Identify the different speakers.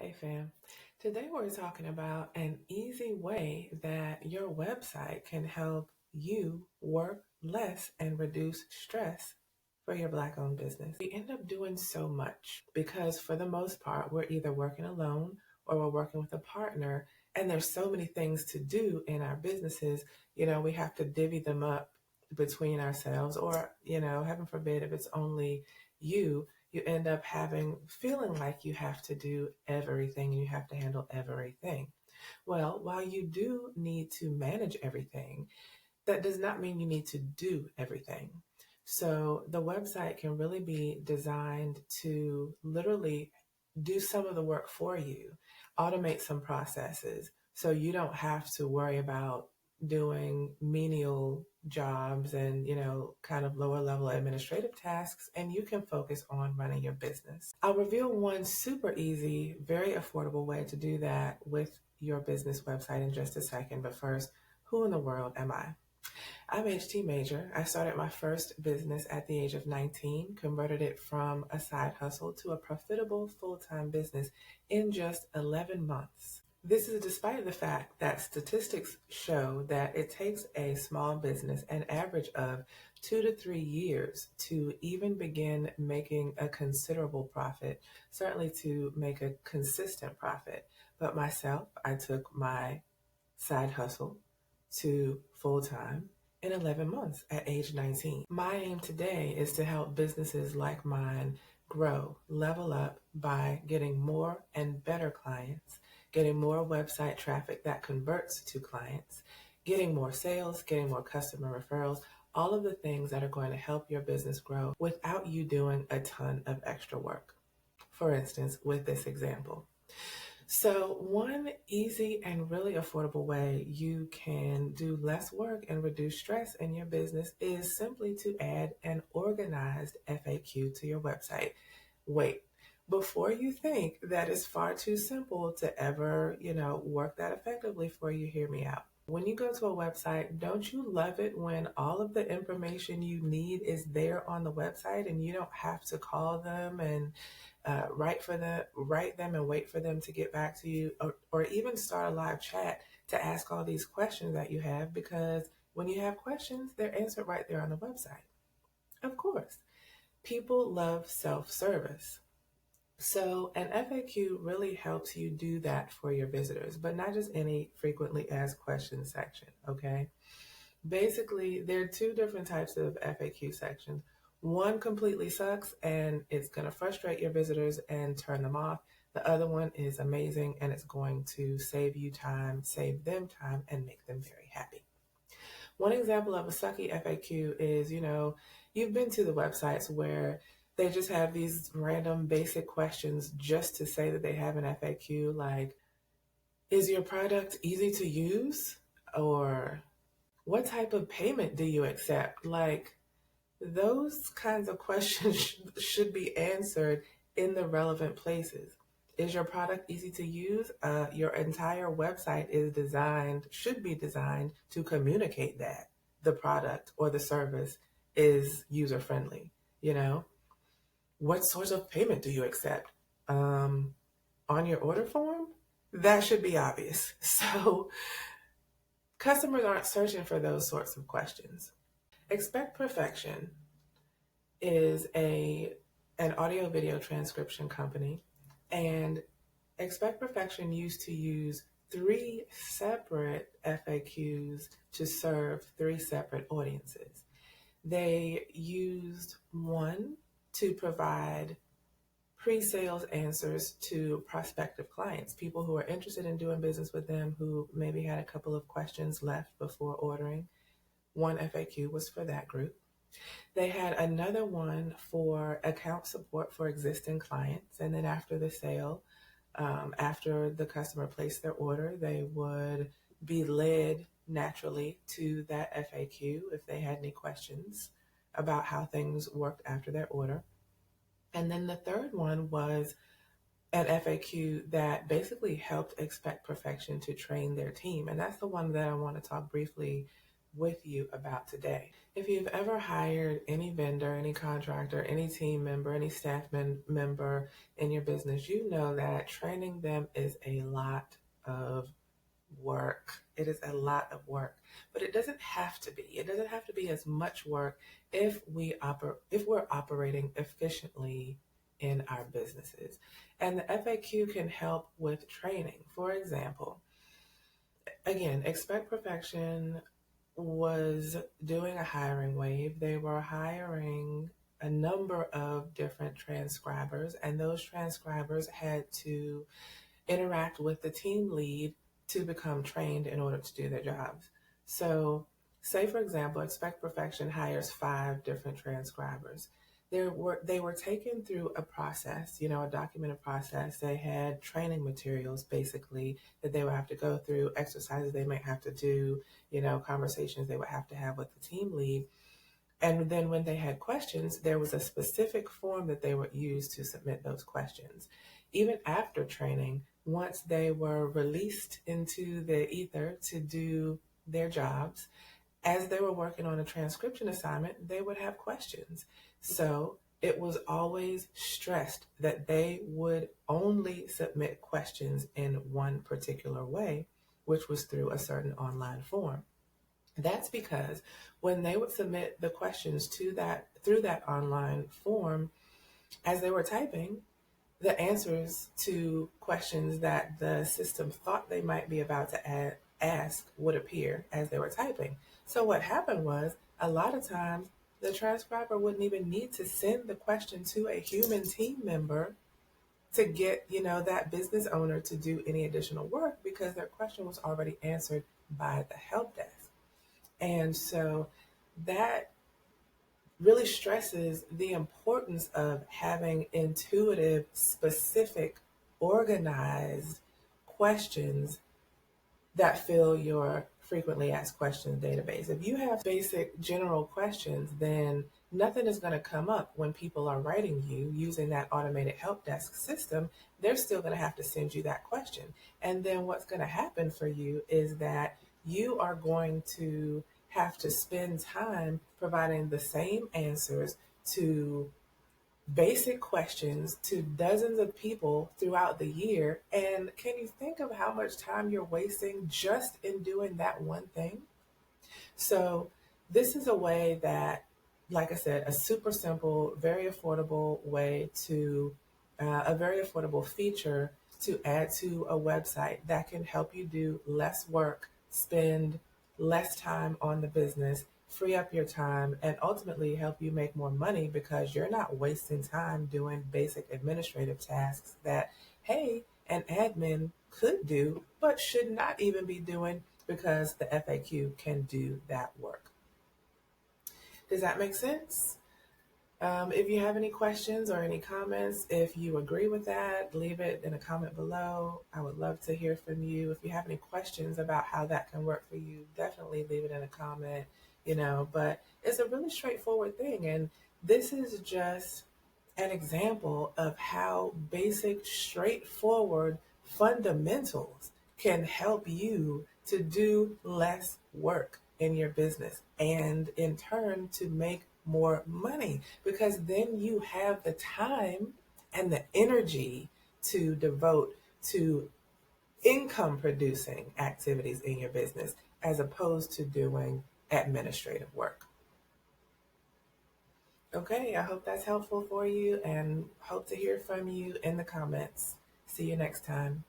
Speaker 1: Hey fam, today we're talking about an easy way that your website can help you work less and reduce stress for your Black owned business. We end up doing so much because, for the most part, we're either working alone or we're working with a partner, and there's so many things to do in our businesses. We have to divvy them up between ourselves, or, heaven forbid, if it's only you end up feeling like you have to do everything and you have to handle everything. Well, while you do need to manage everything, that does not mean you need to do everything. So the website can really be designed to literally do some of the work for you, automate some processes so you don't have to worry about doing menial jobs and, kind of lower level administrative tasks, and you can focus on running your business. I'll reveal one super easy, very affordable way to do that with your business website in just a second. But first, who in the world am I? I'm HT Major. I started my first business at the age of 19, converted it from a side hustle to a profitable full-time business in just 11 months. This is despite the fact that statistics show that it takes a small business an average of 2 to 3 years to even begin making a considerable profit, certainly to make a consistent profit. But myself, I took my side hustle to full time in 11 months at age 19. My aim today is to help businesses like mine grow, level up by getting more and better clients, getting more website traffic that converts to clients, getting more sales, getting more customer referrals, all of the things that are going to help your business grow without you doing a ton of extra work. For instance, with this example. So, one easy and really affordable way you can do less work and reduce stress in your business is simply to add an organized FAQ to your website. Wait, before you think that is far too simple to ever, work that effectively for you, hear me out. When you go to a website, don't you love it when all of the information you need is there on the website and you don't have to call them and write them and wait for them to get back to you, or even start a live chat to ask all these questions that you have, because when you have questions, they're answered right there on the website. Of course, people love self-service. So an FAQ really helps you do that for your visitors, but not just any frequently asked questions section, okay? Basically, there are two different types of FAQ sections. One completely sucks and it's going to frustrate your visitors and turn them off. The other one is amazing and it's going to save you time, save them time, and make them very happy. One example of a sucky FAQ is, you've been to the websites where they just have these random basic questions just to say that they have an FAQ, like, is your product easy to use? Or what type of payment do you accept? Like, those kinds of questions should be answered in the relevant places. Is your product easy to use? Your entire website should be designed to communicate that the product or the service is user friendly. What sorts of payment do you accept? On your order form? That should be obvious. So customers aren't searching for those sorts of questions. Expect Perfection is an audio video transcription company, and Expect Perfection used to use 3 separate FAQs to serve 3 separate audiences. They used one to provide pre-sales answers to prospective clients, people who are interested in doing business with them, who maybe had a couple of questions left before ordering. One FAQ was for that group. They had another one for account support for existing clients. And then after the sale, after the customer placed their order, they would be led naturally to that FAQ if they had any questions about how things worked after their order. And then the third one was an FAQ that basically helped Expect Perfection to train their team. And that's the one that I want to talk briefly with you about today. If you've ever hired any vendor, any contractor, any team member, any staff member in your business, you know that training them is a lot of work. It is a lot of work, but it doesn't have to be. It doesn't have to be as much work if we're operating efficiently in our businesses. And the FAQ can help with training. For example, again, Expect Perfection was doing a hiring wave. They were hiring a number of different transcribers, and those transcribers had to interact with the team lead to become trained in order to do their jobs. So, say for example, Expect Perfection hires 5 different transcribers. They were taken through a process, a documented process. They had training materials basically that they would have to go through, exercises they might have to do, conversations they would have to have with the team lead. And then when they had questions, there was a specific form that they would use to submit those questions. Even after training, once they were released into the ether to do their jobs, as they were working on a transcription assignment, they would have questions. So it was always stressed that they would only submit questions in one particular way, which was through a certain online form. That's because when they would submit the questions to that through that online form, as they were typing, the answers to questions that the system thought they might be about to ask would appear as they were typing. So what happened was a lot of times the transcriber wouldn't even need to send the question to a human team member to get, that business owner to do any additional work because their question was already answered by the help desk. And so that really stresses the importance of having intuitive, specific, organized questions that fill your frequently asked questions database. If you have basic general questions, then nothing is going to come up when people are writing you using that automated help desk system. They're still going to have to send you that question. And then what's going to happen for you is that you are going to have to spend time providing the same answers to basic questions to dozens of people throughout the year. And can you think of how much time you're wasting just in doing that one thing? So, this is a way that, like I said, a super simple, very affordable way to, a very affordable feature to add to a website that can help you do less work, spend less time on the business, free up your time, and ultimately help you make more money because you're not wasting time doing basic administrative tasks that, hey, an admin could do, but should not even be doing because the FAQ can do that work. Does that make sense? If you have any questions or any comments, if you agree with that, leave it in a comment below. I would love to hear from you. If you have any questions about how that can work for you, definitely leave it in a comment, but it's a really straightforward thing. And this is just an example of how basic, straightforward fundamentals can help you to do less work in your business and in turn to make more money because then you have the time and the energy to devote to income producing activities in your business as opposed to doing administrative work. Okay, I hope that's helpful for you and hope to hear from you in the comments. See you next time.